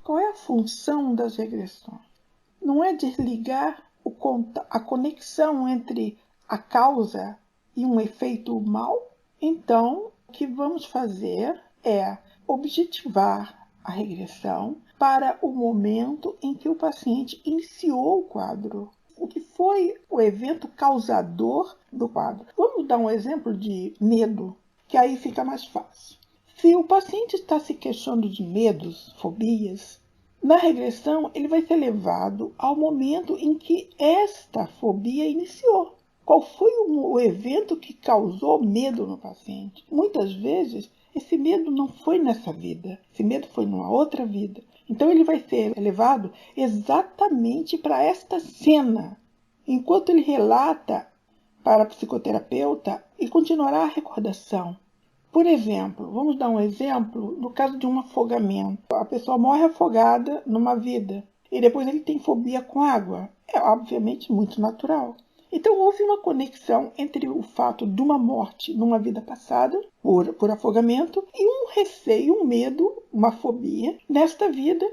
Qual é a função das regressões? Não é desligar a conexão entre a causa e um efeito mal? Então, o que vamos fazer é objetivar a regressão para o momento em que o paciente iniciou o quadro. O que foi o evento causador do quadro? Vamos dar um exemplo de medo, que aí fica mais fácil. Se o paciente está se queixando de medos, fobias, na regressão ele vai ser levado ao momento em que esta fobia iniciou. Qual foi o evento que causou medo no paciente? Muitas vezes, esse medo não foi nessa vida, esse medo foi numa outra vida. Então ele vai ser levado exatamente para esta cena. Enquanto ele relata para a psicoterapeuta, e continuará a recordação. Por exemplo, vamos dar um exemplo no caso de um afogamento. A pessoa morre afogada numa vida e depois ele tem fobia com água. É obviamente muito natural. Então houve uma conexão entre o fato de uma morte numa vida passada, por afogamento, e um receio, um medo, uma fobia nesta vida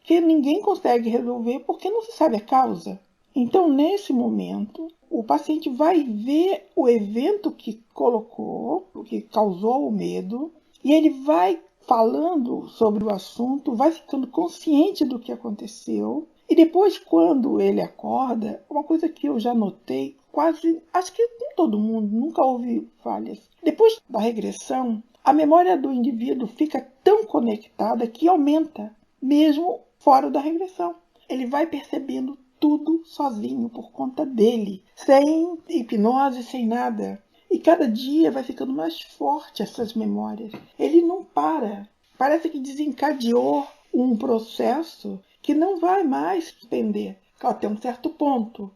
que ninguém consegue resolver porque não se sabe a causa. Então, nesse momento, o paciente vai ver o evento que colocou, o que causou o medo, e ele vai falando sobre o assunto, vai ficando consciente do que aconteceu. E depois, quando ele acorda, uma coisa que eu já notei, acho que com todo mundo, nunca houve falhas. Depois da regressão, a memória do indivíduo fica tão conectada que aumenta, mesmo fora da regressão. Ele vai percebendo tudo sozinho, por conta dele, sem hipnose, sem nada. E cada dia vai ficando mais forte essas memórias. Ele não para. Parece que desencadeou um processo que não vai mais suspender, até um certo ponto.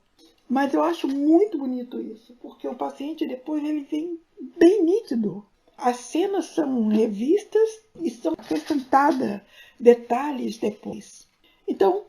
Mas eu acho muito bonito isso, porque o paciente depois ele vem bem nítido. As cenas são revistas e são acrescentadas detalhes depois. Então,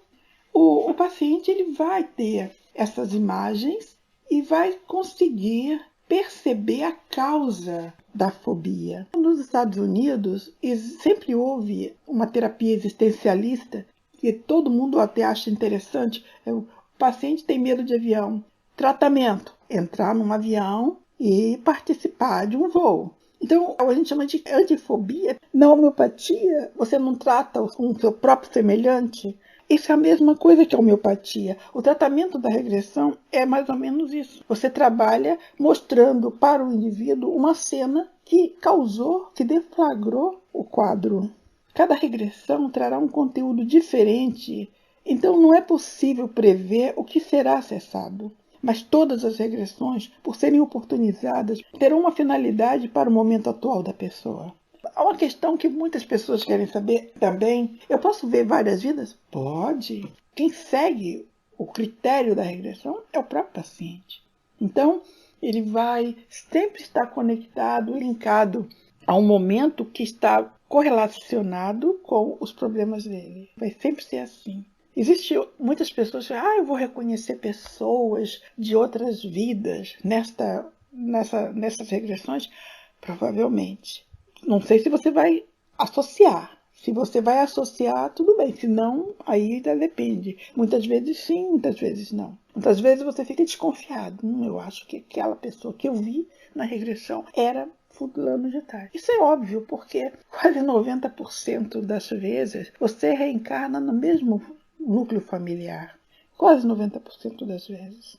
o paciente ele vai ter essas imagens e vai conseguir perceber a causa da fobia. Nos Estados Unidos, sempre houve uma terapia existencialista que todo mundo até acha interessante. O paciente tem medo de avião. Tratamento: entrar num avião e participar de um voo. Então, a gente chama de antifobia. Na homeopatia, você não trata o seu próprio semelhante. Isso é a mesma coisa que a homeopatia. O tratamento da regressão é mais ou menos isso. Você trabalha mostrando para o indivíduo uma cena que causou, que deflagrou o quadro. Cada regressão trará um conteúdo diferente, então não é possível prever o que será acessado. Mas todas as regressões, por serem oportunizadas, terão uma finalidade para o momento atual da pessoa. Há uma questão que muitas pessoas querem saber também. Eu posso ver várias vidas? Pode. Quem segue o critério da regressão é o próprio paciente. Então, ele vai sempre estar conectado, linkado a um momento que está correlacionado com os problemas dele. Vai sempre ser assim. Existem muitas pessoas que eu vou reconhecer pessoas de outras vidas nessas regressões. Provavelmente. Não sei se você vai associar. Se você vai associar, tudo bem. Se não, aí depende. Muitas vezes sim, muitas vezes não. Muitas vezes você fica desconfiado. Eu acho que aquela pessoa que eu vi na regressão era fulano de tal. Isso é óbvio, porque quase 90% das vezes você reencarna no mesmo núcleo familiar. Quase 90% das vezes.